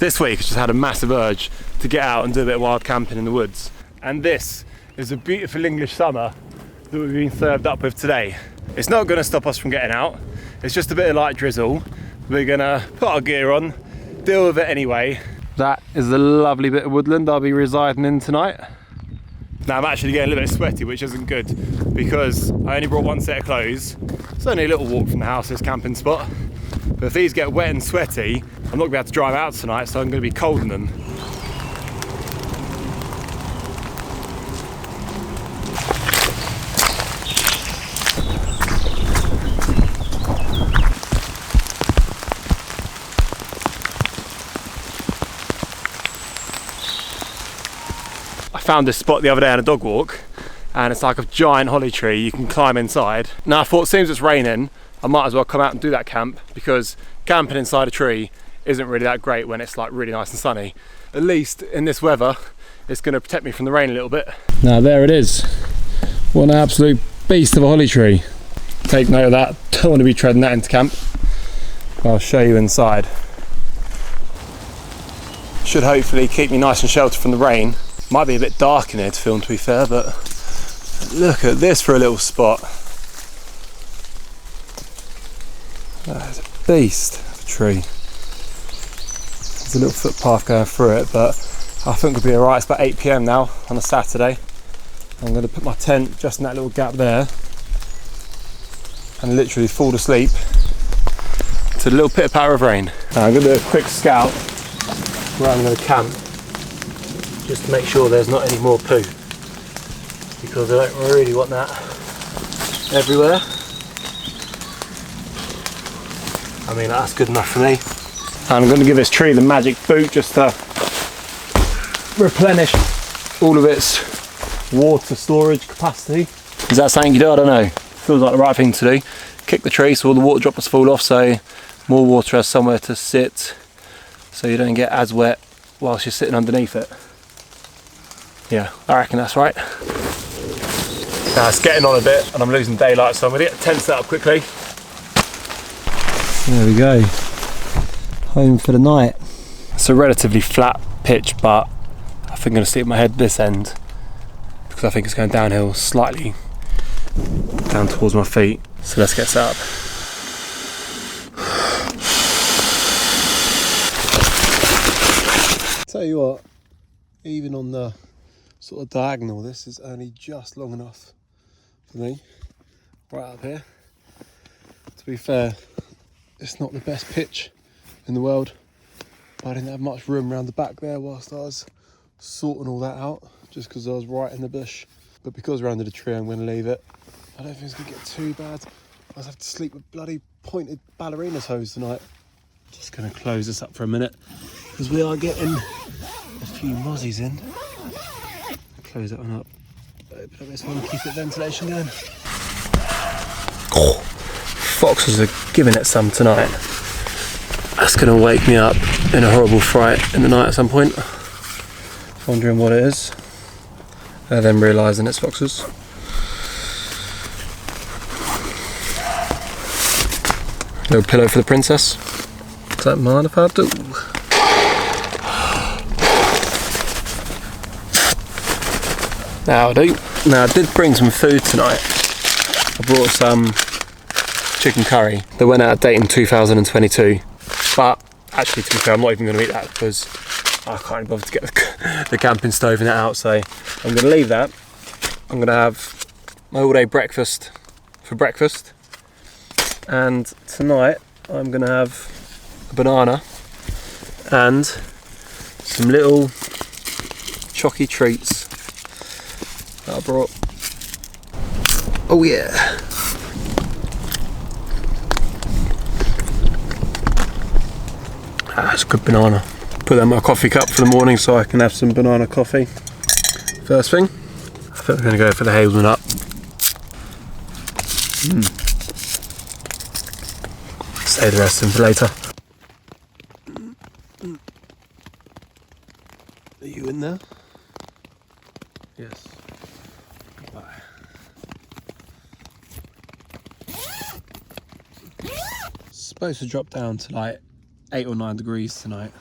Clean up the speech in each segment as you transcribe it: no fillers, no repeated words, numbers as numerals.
This week I just had a massive urge to get out and do a bit of wild camping in the woods. And this is a beautiful English summer that we've been served up with today. It's not going to stop us from getting out. It's just a bit of light drizzle. We're going to put our gear on, deal with it anyway. That is the lovely bit of woodland I'll be residing in tonight. Now I'm actually getting a little bit sweaty, which isn't good because I only brought one set of clothes. It's only a little walk from the house, this camping spot. But if these get wet and sweaty, I'm not going to be able to drive out tonight, so I'm going to be cold in them. I found this spot the other day on a dog walk, and it's like a giant holly tree you can climb inside. Now I thought, since it's raining, I might as well come out and do that camp, because camping inside a tree isn't really that great when it's like really nice and sunny. At least in this weather, it's going to protect me from the rain a little bit. Now there it is. What an absolute beast of a holly tree. Take note of that, don't want to be treading that into camp. I'll show you inside. Should hopefully keep me nice and sheltered from the rain. Might be a bit dark in here to film, to be fair, but look at this for a little spot. That is a beast of a tree. There's a little footpath going through it, but I think we'll be alright. It's about 8 PM now on a Saturday. I'm going to put my tent just in that little gap there and literally fall asleep to the little pitter patter of rain. Now I'm going to do a quick scout where I'm going to camp, just to make sure there's not any more poo, because I don't really want that everywhere. I mean, that's good enough for me. And I'm going to give this tree the magic boot just to replenish all of its water storage capacity. Is that something you do? I don't know. Feels like the right thing to do. Kick the tree so all the water droplets fall off, so more water has somewhere to sit, so you don't get as wet whilst you're sitting underneath it. Yeah, I reckon that's right. Now it's getting on a bit and I'm losing daylight, so I'm going to get the tent set up quickly. There we go. Home for the night. It's a relatively flat pitch, but I think I'm going to sleep my head this end because I think it's going downhill slightly down towards my feet. So let's get set up. Tell you what, even on the sort of diagonal, this is only just long enough for me, right up here. To be fair, it's not the best pitch in the world, but I didn't have much room around the back there whilst I was sorting all that out, just because I was right in the bush. But because we're under the tree, I'm going to leave it. I don't think it's going to get too bad. I have to sleep with bloody pointed ballerina toes tonight. Just going to close this up for a minute, because we are getting a few mozzies in. Close that one up. Open up this one, keep the ventilation going. Oh, foxes are giving it some tonight. That's going to wake me up in a horrible fright in the night at some point. Wondering what it is. And then realising it's foxes. Little pillow for the princess. Don't mind if I do. Now I did bring some food tonight. I brought some chicken curry that went out of date in 2022. But actually, to be fair, I'm not even going to eat that because I can't bother to get the camping stove in it out. So I'm going to leave that. I'm going to have my all-day breakfast for breakfast. And tonight I'm going to have a banana and some little chocky treats that I brought. Oh yeah. That's a good banana. Put that in my coffee cup for the morning so I can have some banana coffee. First thing, I think we're going to go for the hazelnut. Save the rest in for later. Are you in there? Yes. Goodbye. It's supposed to drop down to like 8 or 9 degrees tonight.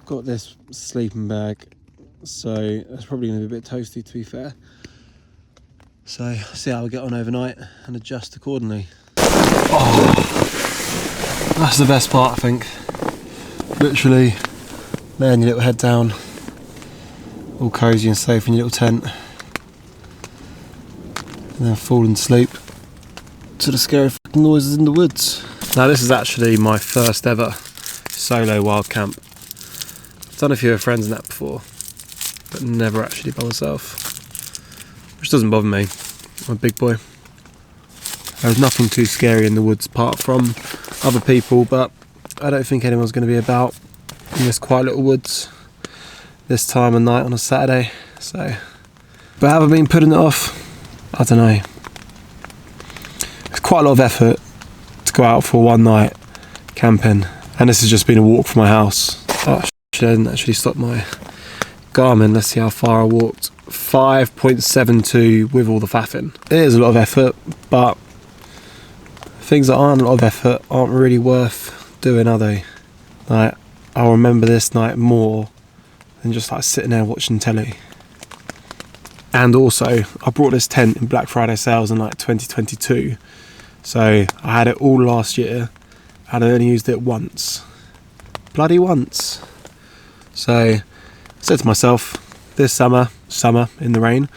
got this sleeping bag, so it's probably going to be a bit toasty to be fair. So see how we get on overnight and adjust accordingly. Oh, that's the best part, I think. Literally laying your little head down, all cosy and safe in your little tent, and then falling asleep to the scary fucking noises in the woods. Now this is actually my first ever solo wild camp. I've done a few of friends in that before, but never actually by myself, which doesn't bother me. I'm a big boy. There's nothing too scary in the woods apart from other people, but I don't think anyone's going to be about in this quiet little woods this time of night on a Saturday. So, but have I been putting it off? I don't know. It's quite a lot of effort to go out for one night camping, and this has just been a walk from my house. Oh shit, I didn't actually stop my Garmin. Let's see how far I walked. 5.72 with all the faffing. It is a lot of effort, but things that aren't a lot of effort aren't really worth doing, are they? Like, I'll remember this night more than just like sitting there watching telly. And also, I brought this tent in Black Friday sales in like 2022. So I had it all last year and I only used it once. Bloody once. So I said to myself, this summer in the rain,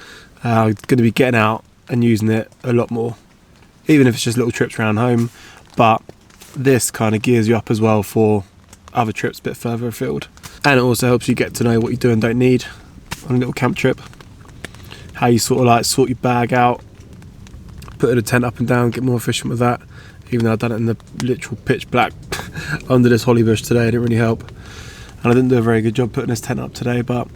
I'm going to be getting out and using it a lot more. Even if it's just little trips around home. But this kind of gears you up as well for other trips a bit further afield. And it also helps you get to know what you do and don't need on a little camp trip. How you sort of like sort your bag out, putting a tent up and down, get more efficient with that. Even though I've done it in the literal pitch black under this holly bush today, it didn't really help. And I didn't do a very good job putting this tent up today, but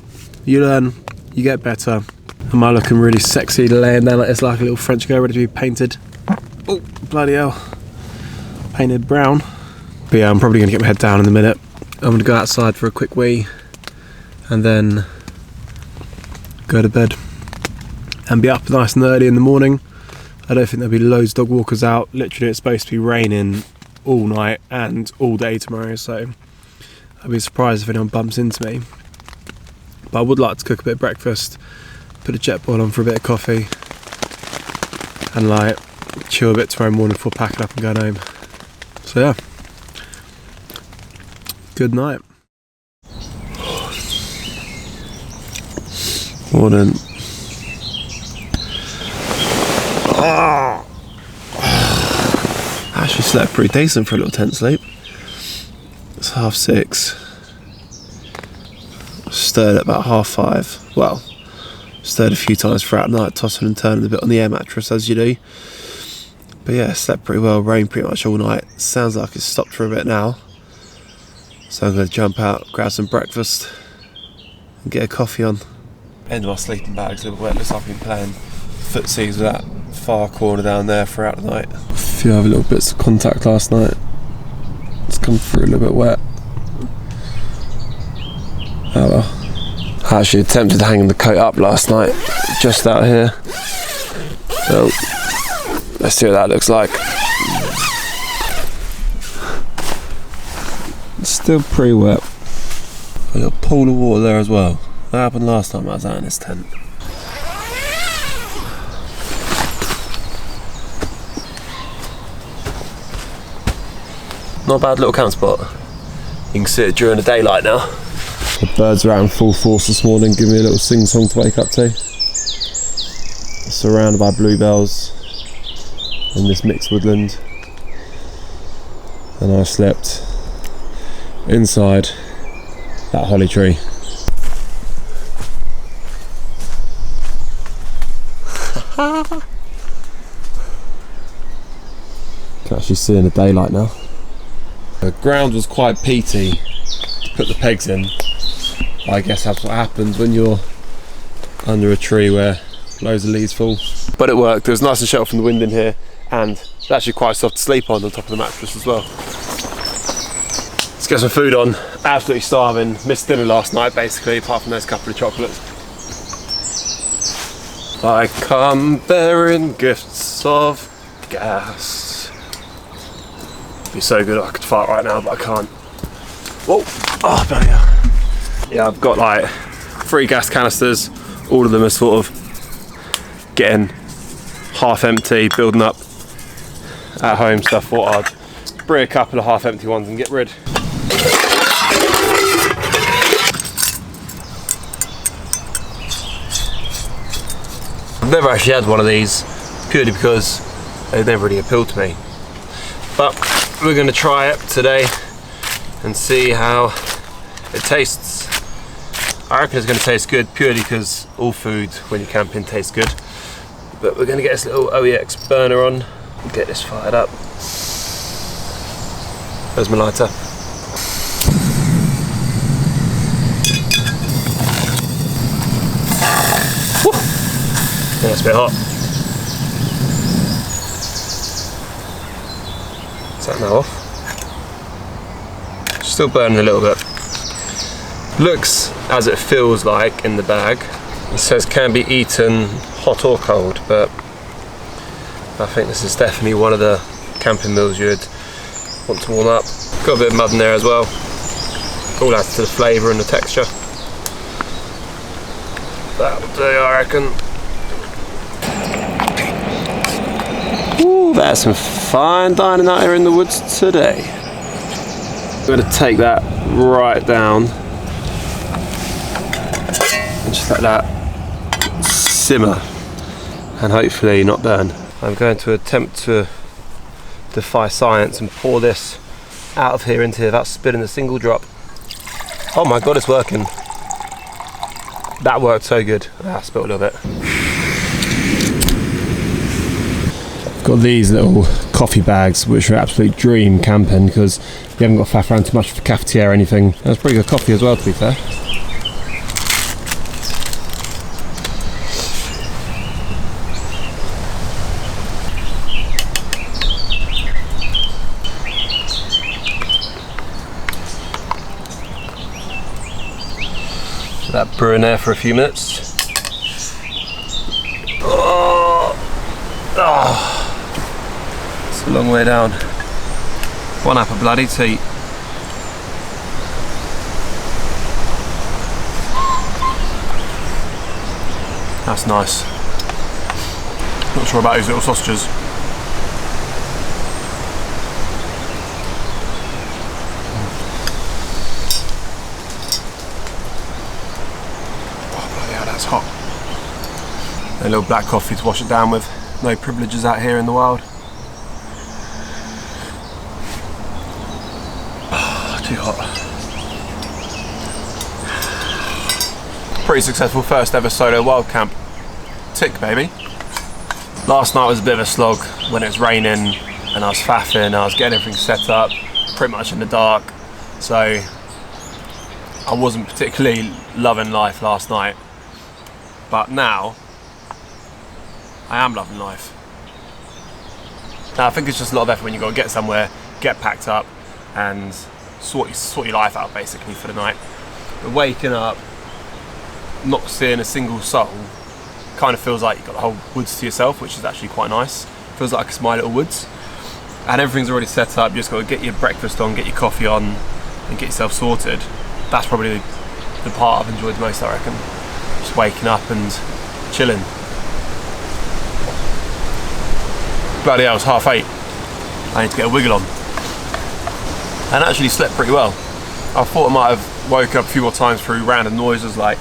you learn, you get better. Am I looking really sexy laying down like this like a little French girl ready to be painted? Oh, bloody hell. Painted brown. But yeah, I'm probably going to get my head down in a minute. I'm going to go outside for a quick wee and then go to bed and be up nice and early in the morning. I don't think there'll be loads of dog walkers out. Literally it's supposed to be raining all night and all day tomorrow, so I'd be surprised if anyone bumps into me. But I would like to cook a bit of breakfast, put a jet ball on for a bit of coffee and like chill a bit tomorrow morning before packing up and going home. So yeah, good night. Morning. Oh. I actually slept pretty decent for a little tent sleep. It's 6:30. Stirred at about 5:30. Well, stirred a few times throughout the night, tossing and turning a bit on the air mattress as you do. But yeah, slept pretty well, rained pretty much all night. Sounds like it's stopped for a bit now. So I'm going to jump out, grab some breakfast and get a coffee on. End of my sleeping bag's a little wet. Looks like I've been playing footsies with that far corner down there throughout the night. A few other little bits of contact last night. It's come through a little bit wet. Oh well. I actually attempted hanging the coat up last night, just out here. So let's see what that looks like. It's still pretty wet. A little pool of water there as well. That happened last time I was out in this tent. Not a bad little camp spot. You can see it during the daylight now. The birds are out in full force this morning, giving me a little sing-song to wake up to. Surrounded by bluebells in this mixed woodland. And I slept inside that holly tree. Can actually see in the daylight now. The ground was quite peaty to put the pegs in. I guess that's what happens when you're under a tree where loads of leaves fall. But it worked. It was nice and sheltered from the wind in here, and it's actually quite soft to sleep on top of the mattress as well. Let's get some food on. Absolutely starving. Missed dinner last night basically, apart from those couple of chocolates. I come bearing gifts of gas. It'd be so good if I could fart right now, but I can't. Whoa! Oh, bloody hell. Yeah, I've got like 3 gas canisters. All of them are sort of getting half empty, building up at home. So I thought I'd bring a couple of half empty ones and get rid. I've never actually had one of these, purely because they never really appealed to me. But we're going to try it today and see how it tastes. I reckon it's going to taste good, purely because all food when you're camping tastes good. But we're going to get this little OEX burner on and get this fired up. There's my lighter. Woo! Yeah, it's a bit hot. Is that now off? Still burning a little bit. Looks as it feels like in the bag. It says can be eaten hot or cold, but I think this is definitely one of the camping meals you'd want to warm up. Got a bit of mud in there as well. All adds to the flavour and the texture. That'll do, I reckon. Ooh, that's some fine dining out here in the woods today. I'm going to take that right down and just let that simmer and hopefully not burn. I'm going to attempt to defy science and pour this out of here into here without spilling a single drop. Oh my god, it's working. That worked so good. I spilled a little bit. I've got these little coffee bags which are absolute dream camping because you haven't got to faff around too much for cafetiere or anything. That's pretty good coffee as well, to be fair. Let that brew in there for a few minutes. Oh, it's a long way down. One apple bloody tea. That's nice. Not sure about these little sausages. That's hot. A little black coffee to wash it down with. No privileges out here in the wild. Oh, too hot. Pretty successful first ever solo wild camp. Tick, baby. Last night was a bit of a slog when it was raining and I was faffing. I was getting everything set up pretty much in the dark. So I wasn't particularly loving life last night. But now, I am loving life. Now I think it's just a lot of effort when you got to get somewhere, get packed up and sort your life out basically for the night. But waking up, not seeing a single soul, kind of feels like you've got the whole woods to yourself, which is actually quite nice. Feels like it's my little woods. And everything's already set up, you just got to get your breakfast on, get your coffee on and get yourself sorted. That's probably the part I've enjoyed the most, I reckon. Just waking up and chilling. Bloody hell, it's 8:30. I need to get a wiggle on. And actually slept pretty well. I thought I might have woke up a few more times through random noises like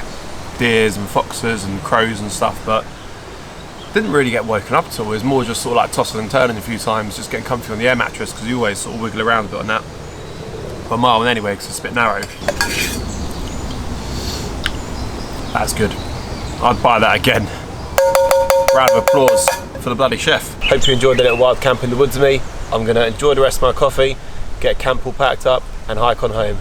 deers and foxes and crows and stuff, but didn't really get woken up at all. It was more just sort of like tossing and turning a few times, just getting comfy on the air mattress, because you always sort of wiggle around a bit on that. But mile anyway, because it's a bit narrow. That's good. I'd buy that again. Round of applause for the bloody chef. Hope you enjoyed the little wild camp in the woods with me. I'm going to enjoy the rest of my coffee, get camp all packed up and hike on home.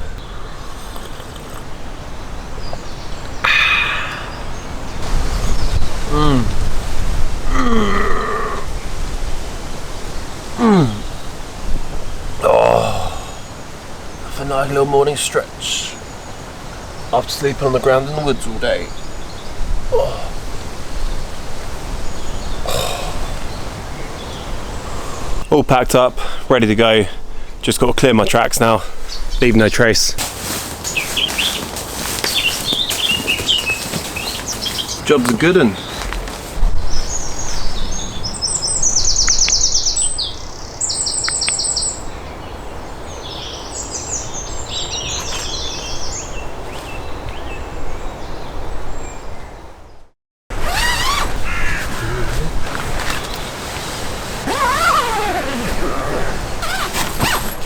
Oh, have a nice little morning stretch after sleeping on the ground in the woods all day. Oh. All packed up, ready to go. Just got to clear my tracks now, leave no trace. Job's a good un.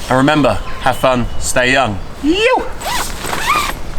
And remember, have fun, stay young. You!